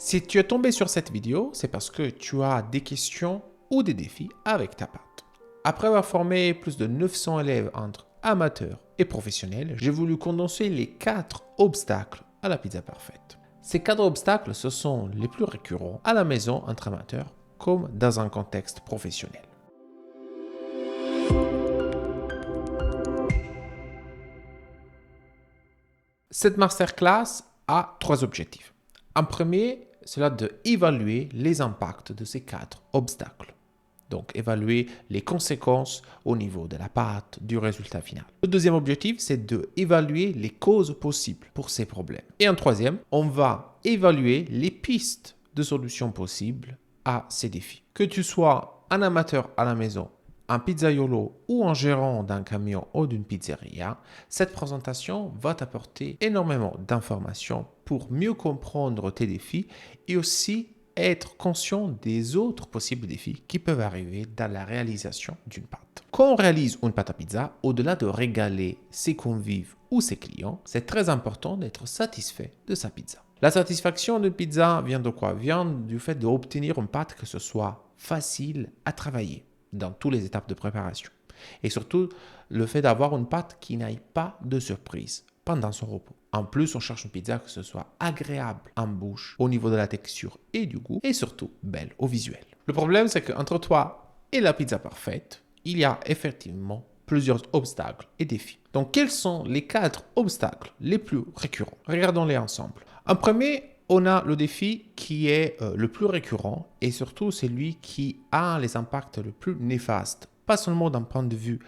Si tu es tombé sur cette vidéo, c'est parce que tu as des questions ou des défis avec ta pâte. Après avoir formé plus de 900 élèves entre amateurs et professionnels, j'ai voulu condenser les 4 obstacles à la pizza parfaite. Ces 4 obstacles, ce sont les plus récurrents à la maison entre amateurs comme dans un contexte professionnel. Cette masterclass a 3 objectifs. En premier, c'est d'évaluer les impacts de ces 4 obstacles. Donc, évaluer les conséquences au niveau de la pâte, du résultat final. Le deuxième objectif, c'est d'évaluer les causes possibles pour ces problèmes. Et en troisième, on va évaluer les pistes de solutions possibles à ces défis. Que tu sois un amateur à la maison, un pizzaiolo ou un gérant d'un camion ou d'une pizzeria, cette présentation va t'apporter énormément d'informations pour mieux comprendre tes défis et aussi être conscient des autres possibles défis qui peuvent arriver dans la réalisation d'une pâte. Quand on réalise une pâte à pizza, au-delà de régaler ses convives ou ses clients, c'est très important d'être satisfait de sa pizza. La satisfaction d'une pizza vient de quoi? Vient du fait d'obtenir une pâte que ce soit facile à travailler dans toutes les étapes de préparation. Et surtout, le fait d'avoir une pâte qui n'aille pas de surprise pendant son repos. En plus, on cherche une pizza que ce soit agréable en bouche, au niveau de la texture et du goût, et surtout belle au visuel. Le problème, c'est qu'entre toi et la pizza parfaite, il y a effectivement plusieurs obstacles et défis. Donc, quels sont les 4 obstacles les plus récurrents? Regardons-les ensemble. En premier, on a le défi qui est le plus récurrent et surtout celui qui a les impacts les plus néfastes. Pas seulement d'un point de vue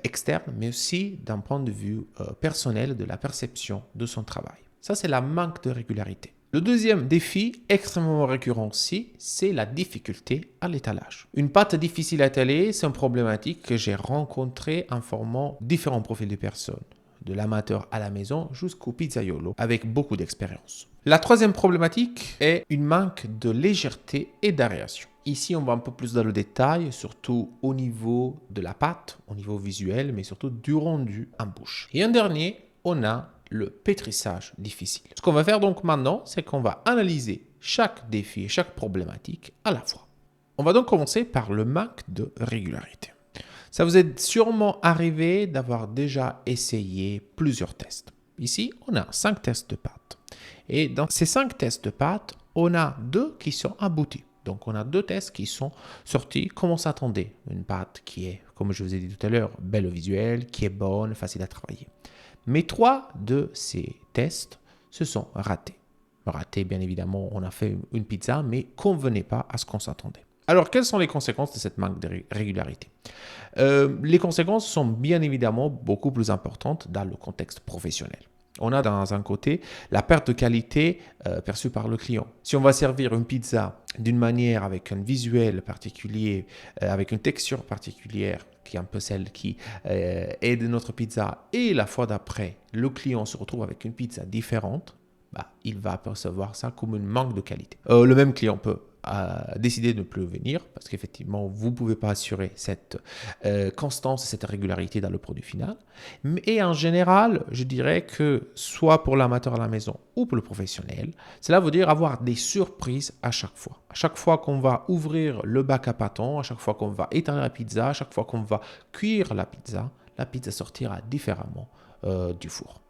externe, mais aussi d'un point de vue personnel de la perception de son travail. Ça, c'est la manque de régularité. Le deuxième défi, extrêmement récurrent aussi, c'est la difficulté à l'étalage. Une pâte difficile à étaler, c'est une problématique que j'ai rencontrée en formant différents profils de personnes, de l'amateur à la maison jusqu'au pizzaiolo, avec beaucoup d'expérience. La troisième problématique est une manque de légèreté et d'aération. Ici, on va un peu plus dans le détail, surtout au niveau de la pâte, au niveau visuel, mais surtout du rendu en bouche. Et en dernier, on a le pétrissage difficile. Ce qu'on va faire donc maintenant, c'est qu'on va analyser chaque défi et chaque problématique à la fois. On va donc commencer par le manque de régularité. Ça vous est sûrement arrivé d'avoir déjà essayé plusieurs tests. Ici, on a 5 tests de pâte. Et dans ces 5 tests de pâte, on a 2 qui sont aboutis. Donc, on a 2 tests qui sont sortis comme on s'attendait. Une pâte qui est, comme je vous ai dit tout à l'heure, belle au visuel, qui est bonne, facile à travailler. Mais 3 de ces tests se sont ratés. Ratés, bien évidemment, on a fait une pizza, mais convenait pas à ce qu'on s'attendait. Alors, quelles sont les conséquences de cette manque de régularité? Les conséquences sont bien évidemment beaucoup plus importantes dans le contexte professionnel. On a dans un côté la perte de qualité perçue par le client. Si on va servir une pizza d'une manière avec un visuel particulier, avec une texture particulière, qui est un peu celle qui est de notre pizza, et la fois d'après, le client se retrouve avec une pizza différente, il va percevoir ça comme un manque de qualité. Le même client peut décider de ne plus venir parce qu'effectivement, vous ne pouvez pas assurer cette constance et cette régularité dans le produit final. Et en général, je dirais que soit pour l'amateur à la maison ou pour le professionnel, cela veut dire avoir des surprises à chaque fois. À chaque fois qu'on va ouvrir le bac à pâton, à chaque fois qu'on va étaler la pizza, à chaque fois qu'on va cuire la pizza sortira différemment du four.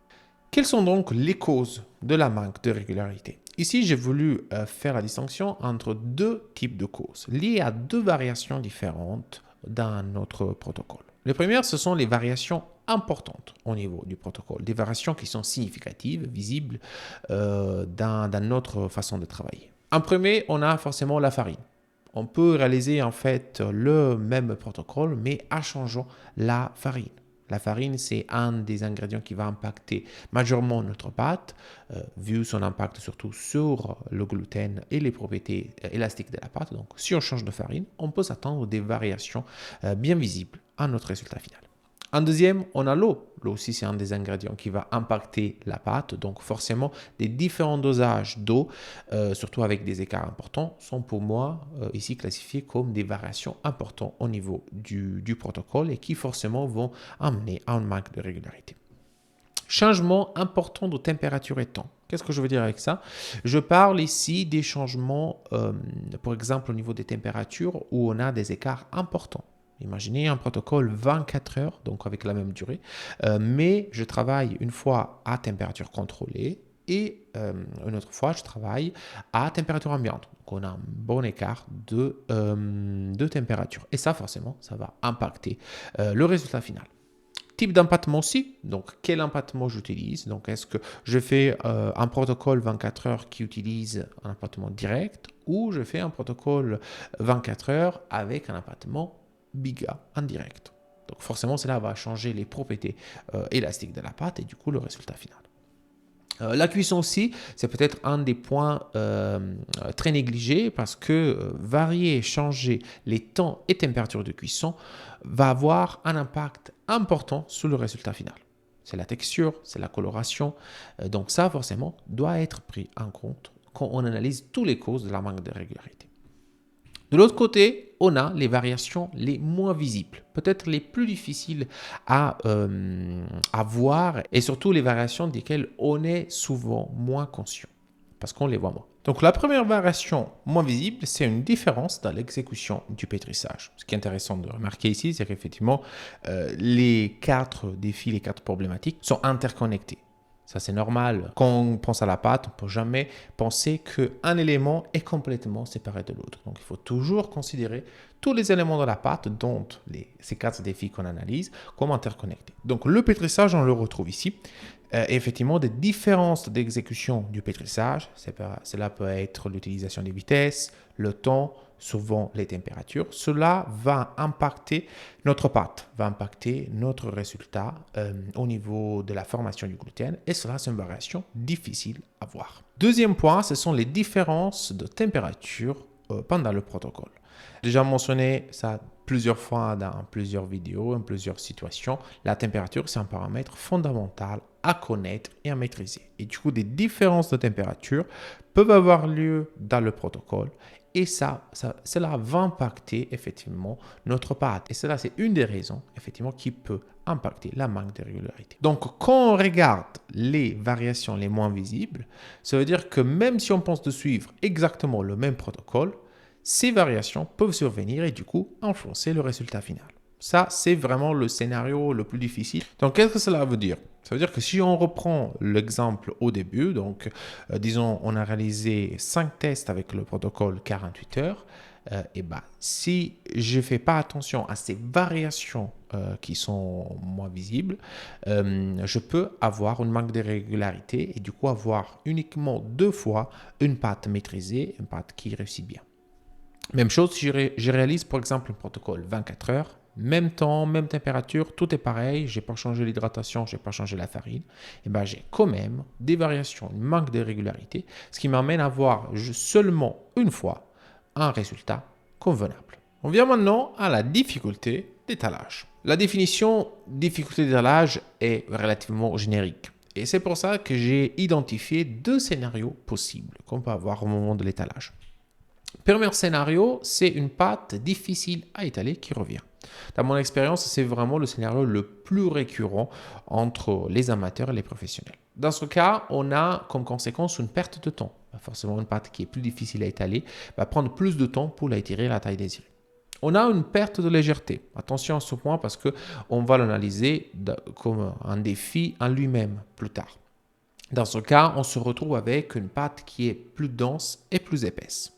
Quelles sont donc les causes de la manque de régularité? Ici, j'ai voulu faire la distinction entre 2 types de causes liées à 2 variations différentes dans notre protocole. Les premières, ce sont les variations importantes au niveau du protocole, des variations qui sont significatives, visibles dans notre façon de travailler. En premier, on a forcément la farine. On peut réaliser en fait le même protocole, mais en changeant la farine. La farine, c'est un des ingrédients qui va impacter majeurement notre pâte, vu son impact surtout sur le gluten et les propriétés élastiques de la pâte. Donc, si on change de farine, on peut s'attendre des variations bien visibles à notre résultat final. En deuxième, on a l'eau. L'eau aussi, c'est un des ingrédients qui va impacter la pâte. Donc, forcément, des différents dosages d'eau, surtout avec des écarts importants, sont pour moi ici classifiés comme des variations importantes au niveau du protocole et qui forcément vont amener à un manque de régularité. Changement important de température et temps. Qu'est-ce que je veux dire avec ça? Je parle ici des changements, par exemple au niveau des températures où on a des écarts importants. Imaginez un protocole 24 heures, donc avec la même durée, mais je travaille une fois à température contrôlée et une autre fois, je travaille à température ambiante. Donc, on a un bon écart de température. Et ça, forcément, ça va impacter le résultat final. Type d'empattement aussi, donc quel empattement j'utilise. Donc est-ce que je fais un protocole 24 heures qui utilise un empattement direct ou je fais un protocole 24 heures avec un empattement BIGA en direct. Donc forcément, cela va changer les propriétés élastiques de la pâte et du coup le résultat final. La cuisson aussi, c'est peut-être un des points très négligés parce que varier, changer les temps et températures de cuisson va avoir un impact important sur le résultat final. C'est la texture, c'est la coloration. Donc ça, forcément, doit être pris en compte quand on analyse toutes les causes de la manque de régularité. De l'autre côté, on a les variations les moins visibles, peut-être les plus difficiles à voir et surtout les variations desquelles on est souvent moins conscient parce qu'on les voit moins. Donc la première variation moins visible, c'est une différence dans l'exécution du pétrissage. Ce qui est intéressant de remarquer ici, c'est qu'effectivement, les 4 défis, les 4 problématiques sont interconnectés. Ça, c'est normal. Quand on pense à la pâte, on ne peut jamais penser qu'un élément est complètement séparé de l'autre. Donc, il faut toujours considérer tous les éléments de la pâte, dont ces 4 défis qu'on analyse, comme interconnectés. Donc, le pétrissage, on le retrouve ici. Effectivement, des différences d'exécution du pétrissage, cela peut être l'utilisation des vitesses, le temps, souvent les températures. Cela va impacter notre pâte, va impacter notre résultat au niveau de la formation du gluten et cela, c'est une variation difficile à voir. Deuxième point, ce sont les différences de température pendant le protocole. Déjà mentionné ça plusieurs fois dans plusieurs vidéos, en plusieurs situations. La température, c'est un paramètre fondamental à connaître et à maîtriser. Et du coup, des différences de température peuvent avoir lieu dans le protocole et cela va impacter effectivement notre pâte. Et cela, c'est une des raisons effectivement qui peut impacter la manque de régularité. Donc, quand on regarde les variations les moins visibles, ça veut dire que même si on pense de suivre exactement le même protocole, ces variations peuvent survenir et du coup influencer le résultat final. Ça, c'est vraiment le scénario le plus difficile. Donc, qu'est-ce que cela veut dire? Ça veut dire que si on reprend l'exemple au début, donc disons on a réalisé 5 tests avec le protocole 48 heures, et si je ne fais pas attention à ces variations qui sont moins visibles, je peux avoir une manque de régularité et du coup avoir uniquement 2 fois une pâte maîtrisée, une pâte qui réussit bien. Même chose si je réalise par exemple un protocole 24 heures, même temps, même température, tout est pareil, je n'ai pas changé l'hydratation, je n'ai pas changé la farine, et j'ai quand même des variations, un manque de régularité, ce qui m'amène à avoir seulement une fois un résultat convenable. On vient maintenant à la difficulté d'étalage. La définition difficulté d'étalage est relativement générique. Et c'est pour ça que j'ai identifié 2 scénarios possibles qu'on peut avoir au moment de l'étalage. Premier scénario, c'est une pâte difficile à étaler qui revient. Dans mon expérience, c'est vraiment le scénario le plus récurrent entre les amateurs et les professionnels. Dans ce cas, on a comme conséquence une perte de temps. Forcément, une pâte qui est plus difficile à étaler va prendre plus de temps pour la étirer à la taille désirée. On a une perte de légèreté. Attention à ce point parce qu'on va l'analyser comme un défi en lui-même plus tard. Dans ce cas, on se retrouve avec une pâte qui est plus dense et plus épaisse.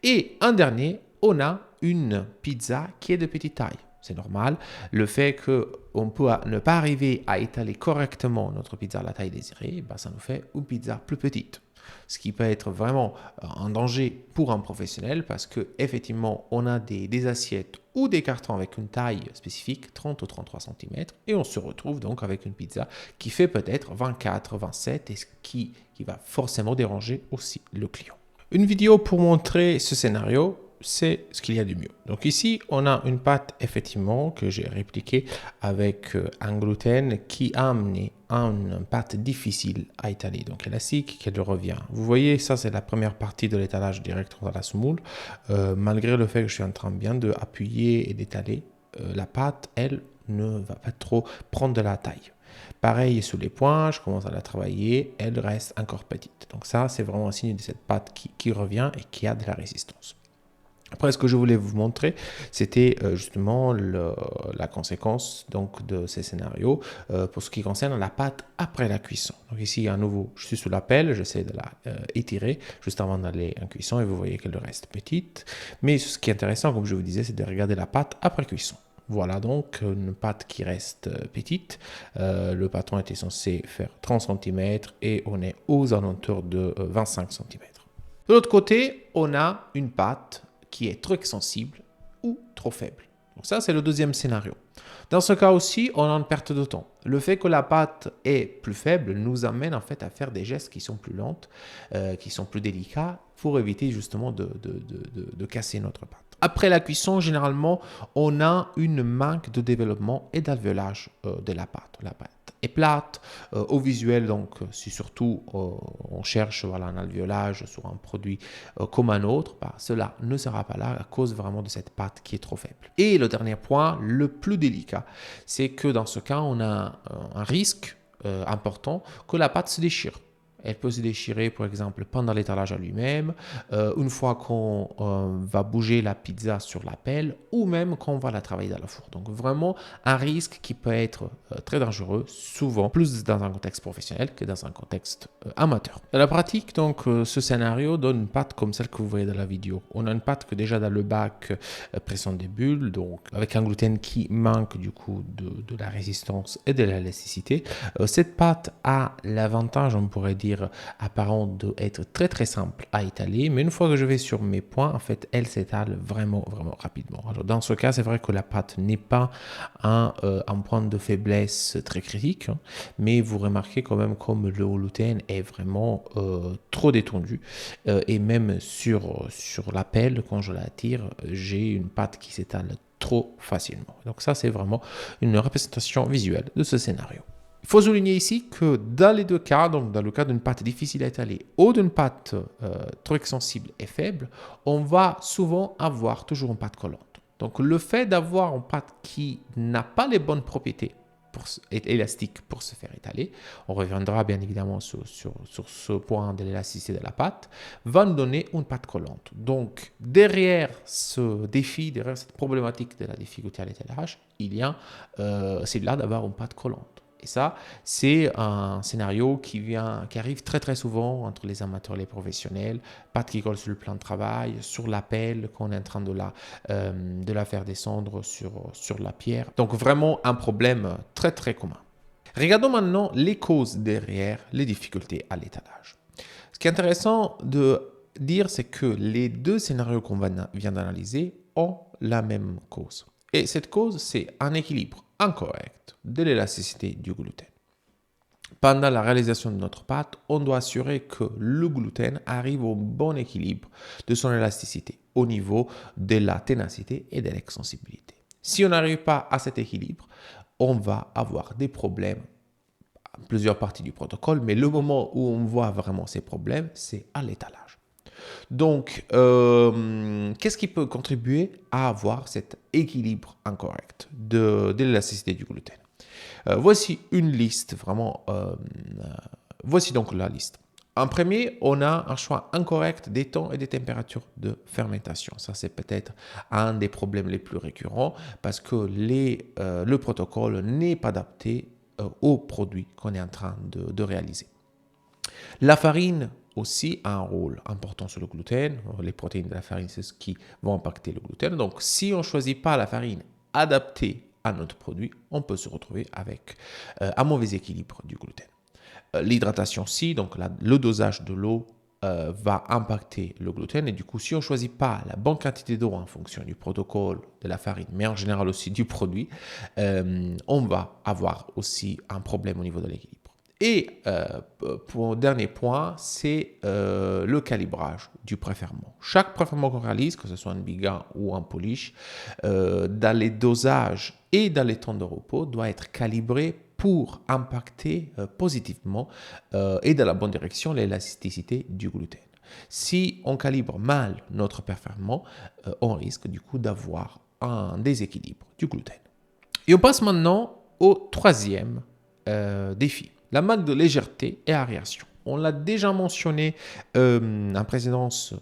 Et un dernier, on a une pizza qui est de petite taille. C'est normal. Le fait qu'on peut ne pas arriver à étaler correctement notre pizza à la taille désirée, ça nous fait une pizza plus petite. Ce qui peut être vraiment un danger pour un professionnel parce qu'effectivement, on a des assiettes ou des cartons avec une taille spécifique, 30 ou 33 cm, et on se retrouve donc avec une pizza qui fait peut-être 24, 27 et ce qui va forcément déranger aussi le client. Une vidéo pour montrer ce scénario, c'est ce qu'il y a de mieux. Donc ici, on a une pâte effectivement que j'ai répliquée avec un gluten qui a amené une pâte difficile à étaler, donc élastique, qui revient. Vous voyez, ça c'est la première partie de l'étalage direct dans la semoule. Malgré le fait que je suis en train bien d'appuyer et d'étaler, la pâte, elle, ne va pas trop prendre de la taille. Pareil sur les points, je commence à la travailler, elle reste encore petite. Donc ça, c'est vraiment un signe de cette pâte qui revient et qui a de la résistance. Après, ce que je voulais vous montrer, c'était justement la conséquence donc, de ces scénarios pour ce qui concerne la pâte après la cuisson. Donc ici, à nouveau, je suis sous la pelle, j'essaie de la étirer juste avant d'aller en cuisson et vous voyez qu'elle reste petite. Mais ce qui est intéressant, comme je vous disais, c'est de regarder la pâte après cuisson. Voilà donc une pâte qui reste petite. Le patron était censé faire 30 cm et on est aux alentours de 25 cm. De l'autre côté, on a une pâte qui est trop extensible ou trop faible. Donc ça, c'est le deuxième scénario. Dans ce cas aussi, on a une perte de temps. Le fait que la pâte est plus faible nous amène en fait à faire des gestes qui sont plus lents, qui sont plus délicats pour éviter justement de casser notre pâte. Après la cuisson, généralement, on a une manque de développement et d'alvéolage de la pâte. La pâte est plate, au visuel, donc si surtout on cherche voilà, un alvéolage sur un produit comme un autre, bah, cela ne sera pas là à cause vraiment de cette pâte qui est trop faible. Et le dernier point, le plus délicat, c'est que dans ce cas, on a un risque important que la pâte se déchire. Elle peut se déchirer, par exemple, pendant l'étalage à lui-même, une fois qu'on va bouger la pizza sur la pelle ou même quand on va la travailler dans le four. Donc vraiment un risque qui peut être très dangereux, souvent plus dans un contexte professionnel que dans un contexte amateur. Dans la pratique, donc, ce scénario donne une pâte comme celle que vous voyez dans la vidéo. On a une pâte que déjà dans le bac présente des bulles, donc avec un gluten qui manque du coup de la résistance et de l'élasticité. Cette pâte a l'avantage, on pourrait dire, apparent d'être très très simple à étaler, mais une fois que je vais sur mes points, en fait, elle s'étale vraiment rapidement. Alors dans ce cas, c'est vrai que la pâte n'est pas un point de faiblesse très critique, hein, mais vous remarquez quand même comme le gluten est vraiment trop détendu et même sur la pelle, quand je la tire, j'ai une pâte qui s'étale trop facilement. Donc ça, c'est vraiment une représentation visuelle de ce scénario. Il faut souligner ici que dans les deux cas, donc dans le cas d'une pâte difficile à étaler ou d'une pâte trop extensible et faible, on va souvent avoir toujours une pâte collante. Donc le fait d'avoir une pâte qui n'a pas les bonnes propriétés élastiques pour se faire étaler, on reviendra bien évidemment sur ce point de l'élasticité de la pâte, va nous donner une pâte collante. Donc derrière ce défi, derrière cette problématique de la difficulté à l'étalage, c'est là d'avoir une pâte collante. Et ça, c'est un scénario qui arrive très très souvent entre les amateurs et les professionnels. Pâte qui colle sur le plan de travail, sur la pelle, quand on est en train de la faire descendre sur la pierre. Donc vraiment un problème très très commun. Regardons maintenant les causes derrière les difficultés à l'étalage. Ce qui est intéressant de dire, c'est que les deux scénarios qu'on vient d'analyser ont la même cause. Et cette cause, c'est un équilibre incorrect de l'élasticité du gluten. Pendant la réalisation de notre pâte, on doit assurer que le gluten arrive au bon équilibre de son élasticité au niveau de la ténacité et de l'extensibilité. Si on n'arrive pas à cet équilibre, on va avoir des problèmes à plusieurs parties du protocole, mais le moment où on voit vraiment ces problèmes, c'est à l'étalage. Donc, qu'est-ce qui peut contribuer à avoir cet équilibre incorrect de l'élasticité du gluten? Voici une liste, voici donc la liste. En premier, on a un choix incorrect des temps et des températures de fermentation. Ça, c'est peut-être un des problèmes les plus récurrents parce que le protocole n'est pas adapté au produit qu'on est en train de réaliser. La farine aussi a un rôle important sur le gluten. Les protéines de la farine, c'est ce qui va impacter le gluten. Donc, si on ne choisit pas la farine adaptée à notre produit, on peut se retrouver avec un mauvais équilibre du gluten. L'hydratation aussi, donc le dosage de l'eau va impacter le gluten et du coup, si on ne choisit pas la bonne quantité d'eau en fonction du protocole de la farine, mais en général aussi du produit, on va avoir aussi un problème au niveau de l'équilibre. Et pour le dernier point, c'est le calibrage du préferment. Chaque préferment qu'on réalise, que ce soit un biga ou un polish, dans les dosages et dans les temps de repos, doit être calibré pour impacter positivement et dans la bonne direction l'élasticité du gluten. Si on calibre mal notre préferment, on risque du coup d'avoir un déséquilibre du gluten. Et on passe maintenant au troisième défis. La manque de légèreté et aération. On l'a déjà mentionné en précédence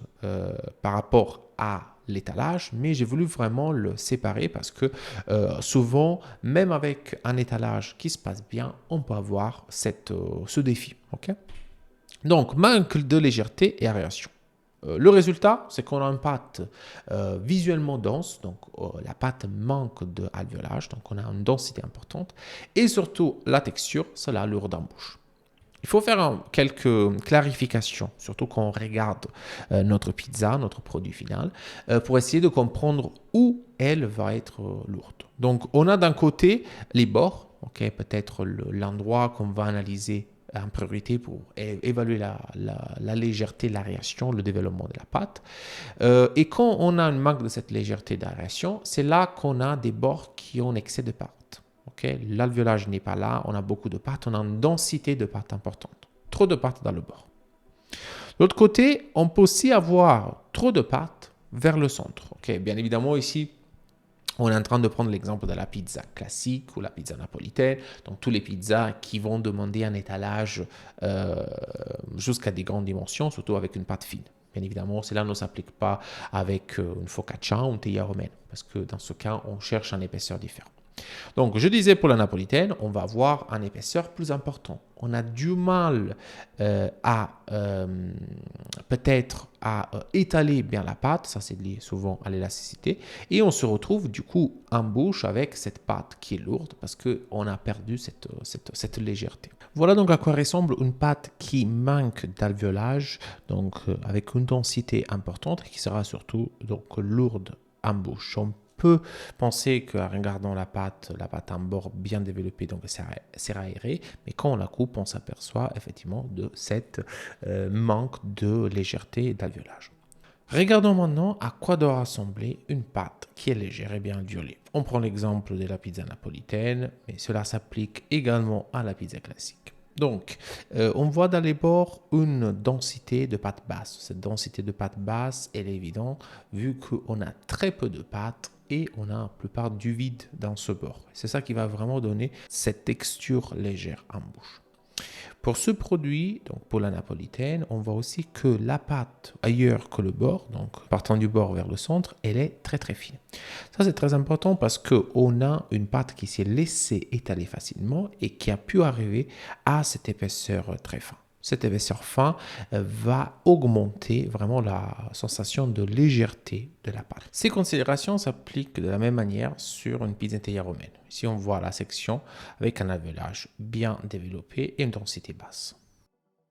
par rapport à l'étalage, mais j'ai voulu vraiment le séparer parce que souvent, même avec un étalage qui se passe bien, on peut avoir ce défi. Okay. Donc, manque de légèreté et aération. Le résultat, c'est qu'on a une pâte visuellement dense, donc la pâte manque d'alvéolage, donc on a une densité importante, et surtout la texture, cela lourde en bouche. Il faut faire quelques clarifications, surtout quand on regarde notre pizza, notre produit final, pour essayer de comprendre où elle va être lourde. Donc, on a d'un côté les bords, okay, peut-être l'endroit qu'on va analyser en priorité pour évaluer la légèreté, l'aération, le développement de la pâte. Et quand on a un manque de cette légèreté d'aération, c'est là qu'on a des bords qui ont excès de pâte. Okay? L'alvéolage n'est pas là, on a beaucoup de pâte, on a une densité de pâte importante. Trop de pâte dans le bord. De l'autre côté, on peut aussi avoir trop de pâte vers le centre. Okay? Bien évidemment, ici, on est en train de prendre l'exemple de la pizza classique ou la pizza napolitaine, donc tous les pizzas qui vont demander un étalage jusqu'à des grandes dimensions, surtout avec une pâte fine. Bien évidemment, cela ne s'applique pas avec une focaccia ou une teglia romaine, parce que dans ce cas, on cherche une épaisseur différente. Donc, je disais pour la napolitaine, on va avoir une épaisseur plus importante. On a du mal peut-être à étaler bien la pâte, ça c'est lié souvent à l'élasticité, et on se retrouve du coup en bouche avec cette pâte qui est lourde parce qu'on a perdu cette légèreté. Voilà donc à quoi ressemble une pâte qui manque d'alvéolage, donc avec une densité importante et qui sera surtout donc lourde en bouche. On peut penser qu'en regardant la pâte en bord bien développé, donc c'est aéré, mais quand on la coupe, on s'aperçoit effectivement de cette manque de légèreté et d'alvéolage. Regardons maintenant à quoi doit ressembler une pâte qui est légère et bien alvéolée. On prend l'exemple de la pizza napolitaine, mais cela s'applique également à la pizza classique. Donc, on voit dans les bords une densité de pâte basse. Cette densité de pâte basse, elle est évidente vu qu'on a très peu de pâte et on a la plupart du vide dans ce bord. C'est ça qui va vraiment donner cette texture légère en bouche. Pour ce produit, donc pour la napolitaine, on voit aussi que la pâte ailleurs que le bord, donc partant du bord vers le centre, elle est très très fine. Ça c'est très important parce qu'on a une pâte qui s'est laissée étaler facilement et qui a pu arriver à cette épaisseur très fine. Cette épaisseur fin va augmenter vraiment la sensation de légèreté de la pâte. Ces considérations s'appliquent de la même manière sur une pizza teglia romaine. Ici, on voit la section avec un alvéolage bien développé et une densité basse.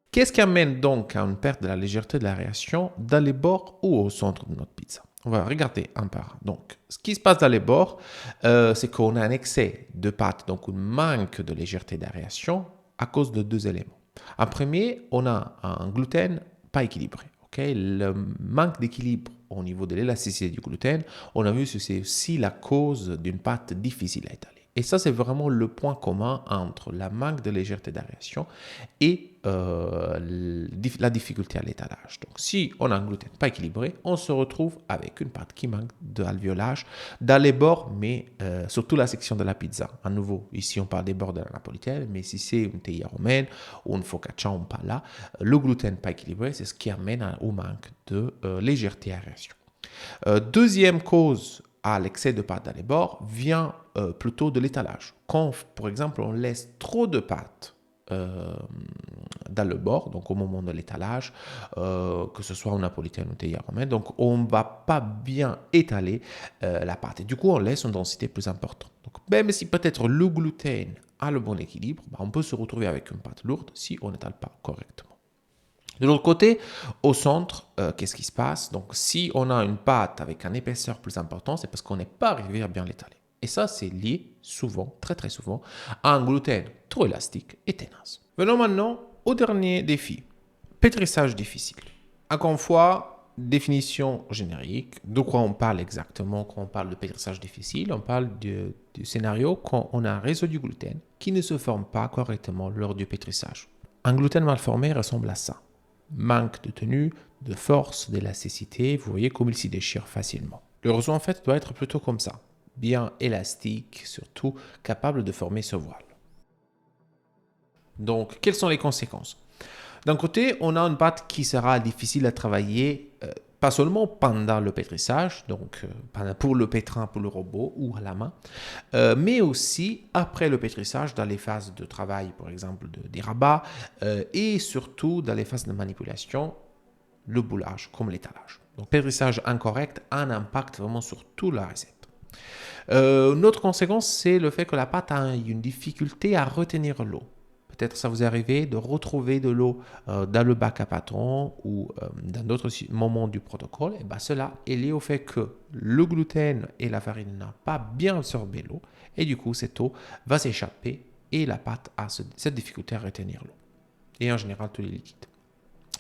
Qu'est-ce qui amène donc à une perte de la légèreté de l'aération dans les bords ou au centre de notre pizza? On va regarder un par un. Donc, ce qui se passe dans les bords, c'est qu'on a un excès de pâte, donc un manque de légèreté d'aération à cause de deux éléments. En premier, on a un gluten pas équilibré. Okay? Le manque d'équilibre au niveau de l'élasticité du gluten, on a vu que c'est aussi la cause d'une pâte difficile à étaler. Et ça, c'est vraiment le point commun entre la manque de légèreté d'aération et la difficulté à l'étalage. Donc, si on a un gluten pas équilibré, on se retrouve avec une pâte qui manque d'alvéolage dans les bords, mais surtout la section de la pizza. À nouveau, ici, on parle des bords de la napolitaine, mais si c'est une teglia romaine ou une focaccia, on parle là, le gluten pas équilibré, c'est ce qui amène au manque de légèreté aération. Deuxième cause à l'excès de pâte dans les bords vient plutôt de l'étalage. Quand, par exemple, on laisse trop de pâte dans le bord, donc au moment de l'étalage, que ce soit en napolitaine ou teglia romaine, donc on ne va pas bien étaler la pâte. Et du coup, on laisse une densité plus importante. Donc, même si peut-être le gluten a le bon équilibre, on peut se retrouver avec une pâte lourde si on n'étale pas correctement. De l'autre côté, au centre, qu'est-ce qui se passe? Donc, si on a une pâte avec une épaisseur plus importante, c'est parce qu'on n'est pas arrivé à bien l'étaler. Et ça, c'est lié souvent, très très souvent, à un gluten trop élastique et tenace. Venons maintenant au dernier défi, pétrissage difficile. Encore une fois, définition générique. De quoi on parle exactement quand on parle de pétrissage difficile? On parle du scénario quand on a un réseau du gluten qui ne se forme pas correctement lors du pétrissage. Un gluten mal formé ressemble à ça. Manque de tenue, de force, d'élasticité, vous voyez comme il s'y déchire facilement. Le réseau en fait doit être plutôt comme ça, bien élastique, surtout capable de former ce voile. Donc, quelles sont les conséquences? D'un côté, on a une pâte qui sera difficile à travailler, pas seulement pendant le pétrissage, donc pour le pétrin, pour le robot ou à la main, mais aussi après le pétrissage dans les phases de travail, par exemple des rabats, et surtout dans les phases de manipulation, le boulage comme l'étalage. Donc, pétrissage incorrect a un impact vraiment sur toute la recette. Une autre conséquence, c'est le fait que la pâte a une difficulté à retenir l'eau. Peut-être ça vous est arrivé de retrouver de l'eau dans le bac à pâton ou dans d'autres moments du protocole. Et bien cela est lié au fait que le gluten et la farine n'ont pas bien absorbé l'eau. Et du coup, cette eau va s'échapper et la pâte a cette difficulté à retenir l'eau. Et en général, tous les liquides.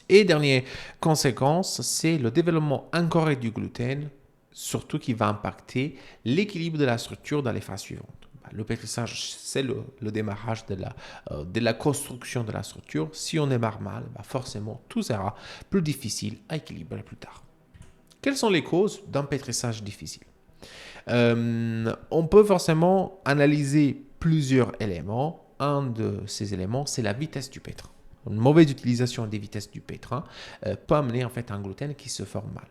Et dernière conséquence, c'est le développement incorrect du gluten, surtout qui va impacter l'équilibre de la structure dans les phases suivantes. Le pétrissage, c'est le démarrage de la construction de la structure. Si on démarre mal, forcément, tout sera plus difficile à équilibrer plus tard. Quelles sont les causes d'un pétrissage difficile? On peut forcément analyser plusieurs éléments. Un de ces éléments, c'est la vitesse du pétrin. Une mauvaise utilisation des vitesses du pétrin peut amener en fait un gluten qui se forme mal.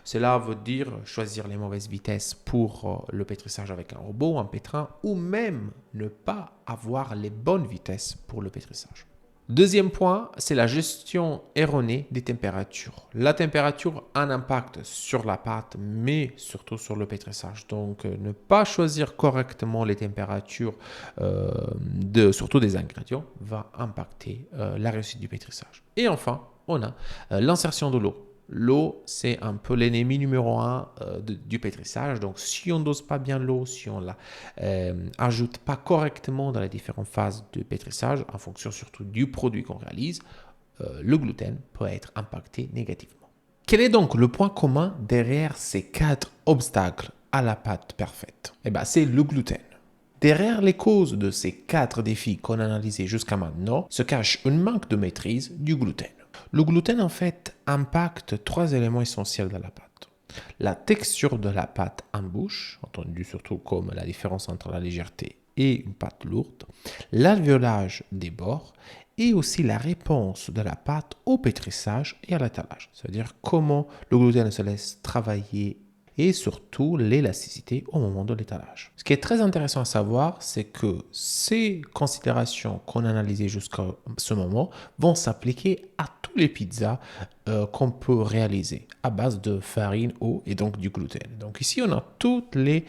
Cela veut dire choisir les mauvaises vitesses pour le pétrissage avec un robot, un pétrin, ou même ne pas avoir les bonnes vitesses pour le pétrissage. Deuxième point, c'est la gestion erronée des températures. La température a un impact sur la pâte, mais surtout sur le pétrissage. Donc, ne pas choisir correctement les températures, surtout des ingrédients, va impacter la réussite du pétrissage. Et enfin, on a l'insertion de l'eau. L'eau, c'est un peu l'ennemi numéro un du pétrissage. Donc, si on ne dose pas bien l'eau, si on ne la ajoute pas correctement dans les différentes phases de pétrissage, en fonction surtout du produit qu'on réalise, le gluten peut être impacté négativement. Quel est donc le point commun derrière ces 4 obstacles à la pâte parfaite? C'est le gluten. Derrière les causes de ces 4 défis qu'on a analysés jusqu'à maintenant se cache un manque de maîtrise du gluten. Le gluten, en fait, impacte 3 éléments essentiels de la pâte. La texture de la pâte en bouche, entendu surtout comme la différence entre la légèreté et une pâte lourde, l'alvéolage des bords et aussi la réponse de la pâte au pétrissage et à l'étalage. C'est-à-dire comment le gluten se laisse travailler et surtout l'élasticité au moment de l'étalage. Ce qui est très intéressant à savoir, c'est que ces considérations qu'on a analysées jusqu'à ce moment vont s'appliquer à toutes les pizzas qu'on peut réaliser à base de farine, eau et donc du gluten. Donc ici, on a toutes les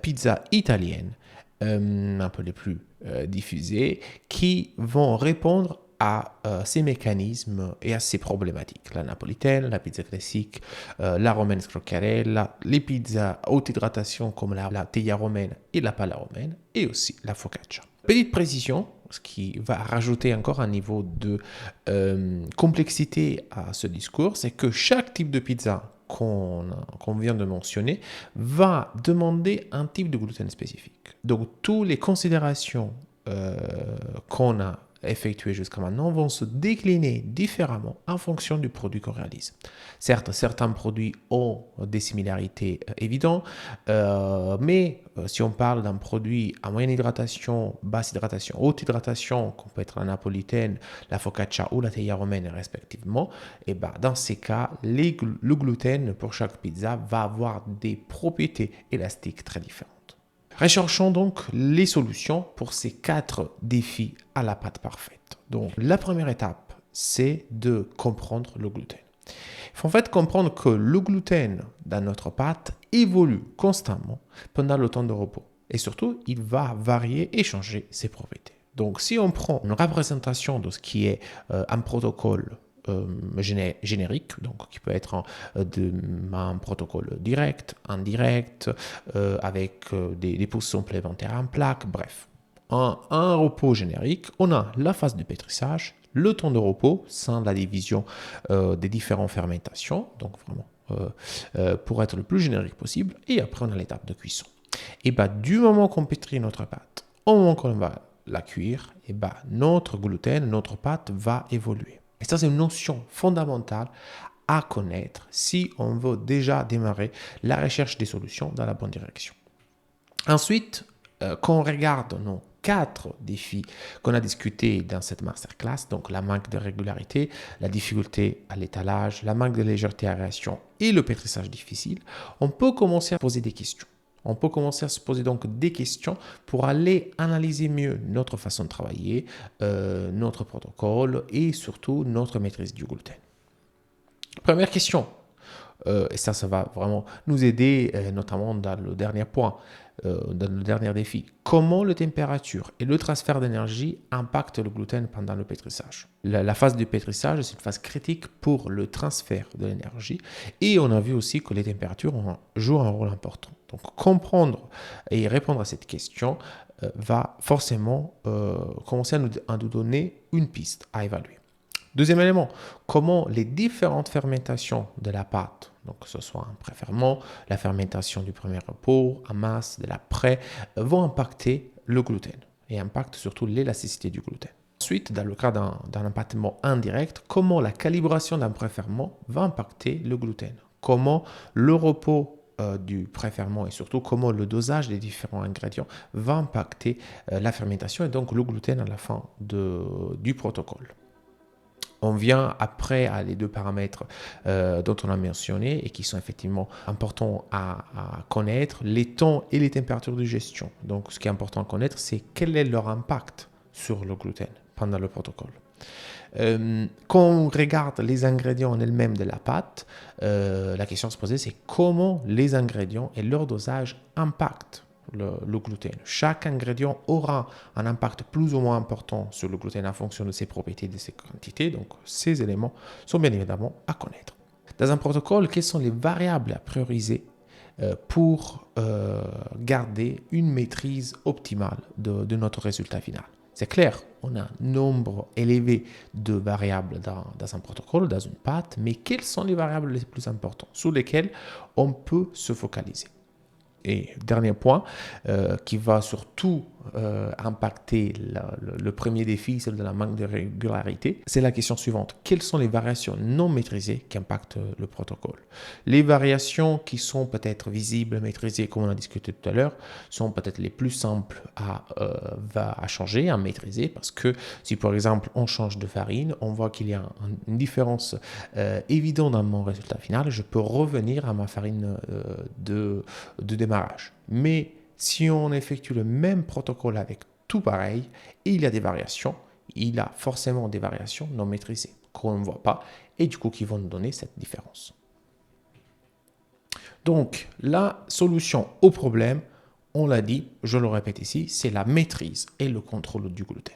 pizzas italiennes, un peu les plus diffusées, qui vont répondre à ces mécanismes et à ces problématiques. La napolitaine, la pizza classique, la romaine scrocchiarella, les pizzas à haute hydratation comme la teglia romaine et la pala romaine, et aussi la focaccia. Petite précision, ce qui va rajouter encore un niveau de complexité à ce discours, c'est que chaque type de pizza qu'on vient de mentionner va demander un type de gluten spécifique. Donc, toutes les considérations qu'on a effectués jusqu'à maintenant vont se décliner différemment en fonction du produit qu'on réalise. Certes, certains produits ont des similarités évidentes, mais si on parle d'un produit à moyenne hydratation, basse hydratation, haute hydratation, comme peut être la napolitaine, la focaccia ou la teglia romaine respectivement, et dans ces cas, le gluten pour chaque pizza va avoir des propriétés élastiques très différentes. Recherchons donc les solutions pour ces 4 défis à la pâte parfaite. Donc, la première étape, c'est de comprendre le gluten. Il faut en fait comprendre que le gluten dans notre pâte évolue constamment pendant le temps de repos. Et surtout, il va varier et changer ses propriétés. Donc, si on prend une représentation de ce qui est un protocole générique, donc qui peut être un protocole direct, indirect, avec des pouces complémentaires en plaque, bref. Un repos générique, on a la phase de pétrissage, le temps de repos, sans la division des différentes fermentations, donc vraiment pour être le plus générique possible, et après on a l'étape de cuisson. Et du moment qu'on pétrit notre pâte, au moment qu'on va la cuire, notre gluten, notre pâte va évoluer. Et ça, c'est une notion fondamentale à connaître si on veut déjà démarrer la recherche des solutions dans la bonne direction. Ensuite, quand on regarde nos 4 défis qu'on a discutés dans cette masterclass, donc la manque de régularité, la difficulté à l'étalage, la manque de légèreté à réaction et le pétrissage difficile, on peut commencer à poser des questions. On peut commencer à se poser donc des questions pour aller analyser mieux notre façon de travailler, notre protocole et surtout notre maîtrise du gluten. Première question, et ça va vraiment nous aider, notamment dans le dernier point, dans le dernier défi. Comment la température et le transfert d'énergie impactent le gluten pendant le pétrissage? La phase du pétrissage, c'est une phase critique pour le transfert de l'énergie. Et on a vu aussi que les températures jouent un rôle important. Donc, comprendre et répondre à cette question va forcément commencer à nous donner une piste à évaluer. Deuxième élément, comment les différentes fermentations de la pâte, donc que ce soit un pré-ferment, la fermentation du premier repos, en masse, de l'après, vont impacter le gluten et impactent surtout l'élasticité du gluten. Ensuite, dans le cas d'un empattement indirect, comment la calibration d'un pré-ferment va impacter le gluten. Comment le repos du pré-ferment et surtout comment le dosage des différents ingrédients va impacter la fermentation et donc le gluten à la fin du protocole. On vient après à les deux paramètres dont on a mentionné et qui sont effectivement importants à connaître, les temps et les températures de gestion. Donc, ce qui est important à connaître, c'est quel est leur impact sur le gluten pendant le protocole. Quand on regarde les ingrédients en elles-mêmes de la pâte, la question à se poser, c'est comment les ingrédients et leur dosage impactent le gluten. Chaque ingrédient aura un impact plus ou moins important sur le gluten en fonction de ses propriétés et de ses quantités. Donc, ces éléments sont bien évidemment à connaître. Dans un protocole, quelles sont les variables à prioriser pour garder une maîtrise optimale de notre résultat final? C'est clair, on a un nombre élevé de variables dans un protocole, dans une pâte, mais quelles sont les variables les plus importantes sur lesquelles on peut se focaliser? Et dernier point, qui va surtout impacter le premier défi, celle de la manque de régularité, c'est la question suivante. Quelles sont les variations non maîtrisées qui impactent le protocole? Les variations qui sont peut-être visibles, maîtrisées, comme on a discuté tout à l'heure, sont peut-être les plus simples à changer, à maîtriser, parce que si par exemple on change de farine, on voit qu'il y a une différence évidente dans mon résultat final, je peux revenir à ma farine de démarrage. Mais si on effectue le même protocole avec tout pareil, il y a des variations, il y a forcément des variations non maîtrisées qu'on ne voit pas et du coup qui vont nous donner cette différence. Donc la solution au problème, on l'a dit, je le répète ici, c'est la maîtrise et le contrôle du gluten.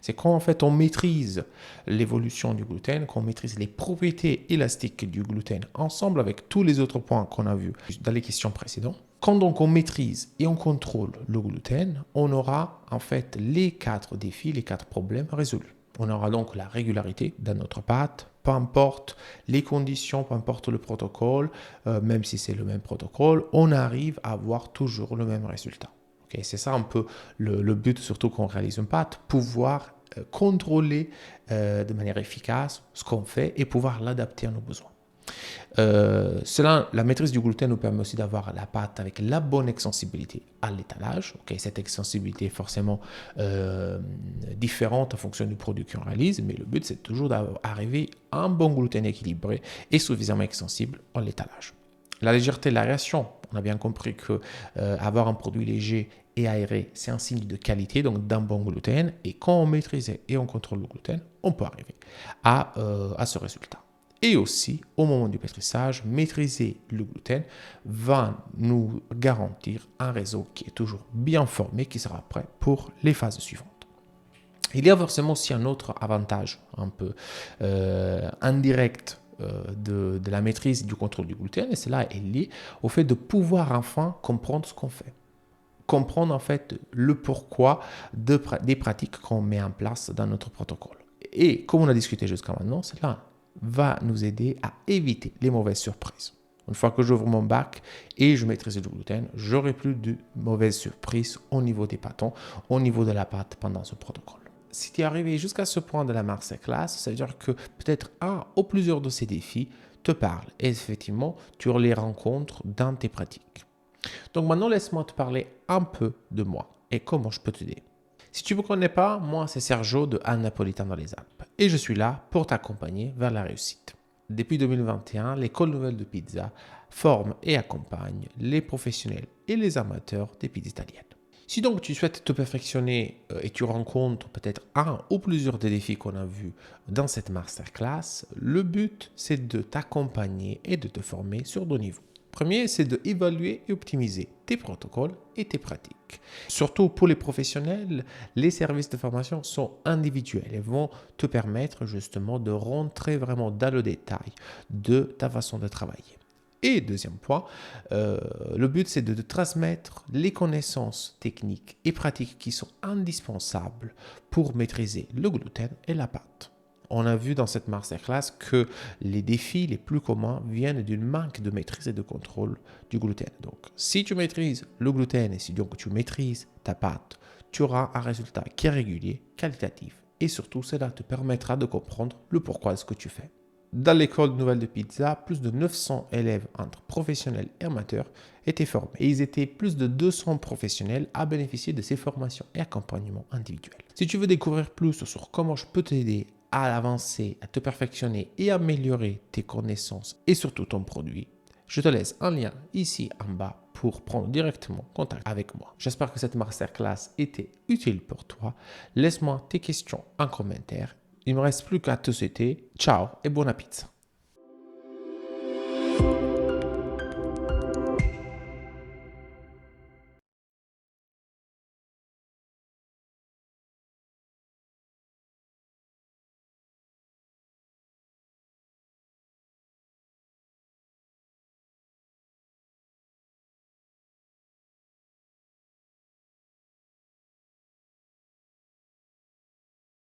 C'est quand en fait on maîtrise l'évolution du gluten, qu'on maîtrise les propriétés élastiques du gluten ensemble avec tous les autres points qu'on a vus dans les questions précédentes. Quand donc on maîtrise et on contrôle le gluten, on aura en fait les 4 défis, les 4 problèmes résolus. On aura donc la régularité dans notre pâte, peu importe les conditions, peu importe le protocole, même si c'est le même protocole, on arrive à avoir toujours le même résultat. Okay, c'est ça un peu le but, surtout quand on réalise une pâte, pouvoir contrôler de manière efficace ce qu'on fait et pouvoir l'adapter à nos besoins. La maîtrise du gluten nous permet aussi d'avoir la pâte avec la bonne extensibilité à l'étalage. Okay, cette extensibilité est forcément différente en fonction du produit qu'on réalise, mais le but c'est toujours d'arriver à un bon gluten équilibré et suffisamment extensible à l'étalage. La légèreté de la réaction, on a bien compris que avoir un produit léger et aéré, c'est un signe de qualité, donc d'un bon gluten. Et quand on maîtrise et on contrôle le gluten, on peut arriver à ce résultat. Et aussi, au moment du pétrissage, maîtriser le gluten va nous garantir un réseau qui est toujours bien formé, qui sera prêt pour les phases suivantes. Il y a forcément aussi un autre avantage un peu indirect de la maîtrise du contrôle du gluten, et cela est lié au fait de pouvoir enfin comprendre ce qu'on fait. Comprendre en fait le pourquoi des pratiques qu'on met en place dans notre protocole. Et comme on a discuté jusqu'à maintenant, cela va nous aider à éviter les mauvaises surprises. Une fois que j'ouvre mon bac et je maîtrise le gluten, j'aurai plus de mauvaises surprises au niveau des pâtons, au niveau de la pâte pendant ce protocole. Si tu es arrivé jusqu'à ce point de la masterclass, ça veut dire que peut-être un ou plusieurs de ces défis te parlent et effectivement, tu les rencontres dans tes pratiques. Donc maintenant, laisse-moi te parler un peu de moi et comment je peux t'aider. Si tu ne me connais pas, moi c'est Sergio de Un Napolitain dans les Alpes et je suis là pour t'accompagner vers la réussite. Depuis 2021, l'École Nouvelle de Pizza forme et accompagne les professionnels et les amateurs des pizzas italiennes. Si donc tu souhaites te perfectionner et tu rencontres peut-être un ou plusieurs des défis qu'on a vus dans cette masterclass, le but c'est de t'accompagner et de te former sur 2 niveaux. Premier, c'est d'évaluer et optimiser tes protocoles et tes pratiques. Surtout pour les professionnels, les services de formation sont individuels et vont te permettre justement de rentrer vraiment dans le détail de ta façon de travailler. Et deuxième point, le but c'est de te transmettre les connaissances techniques et pratiques qui sont indispensables pour maîtriser le gluten et la pâte. On a vu dans cette masterclass que les défis les plus communs viennent d'un manque de maîtrise et de contrôle du gluten. Donc, si tu maîtrises le gluten et si donc tu maîtrises ta pâte, tu auras un résultat qui est régulier, qualitatif et surtout cela te permettra de comprendre le pourquoi de ce que tu fais. Dans l'école nouvelle de pizza, plus de 900 élèves entre professionnels et amateurs étaient formés. Et ils étaient plus de 200 professionnels à bénéficier de ces formations et accompagnements individuels. Si tu veux découvrir plus sur comment je peux t'aider à avancer, à te perfectionner et améliorer tes connaissances et surtout ton produit, je te laisse un lien ici en bas pour prendre directement contact avec moi. J'espère que cette masterclass était utile pour toi. Laisse-moi tes questions en commentaire. Il ne me reste plus qu'à te souhaiter ciao et buona pizza.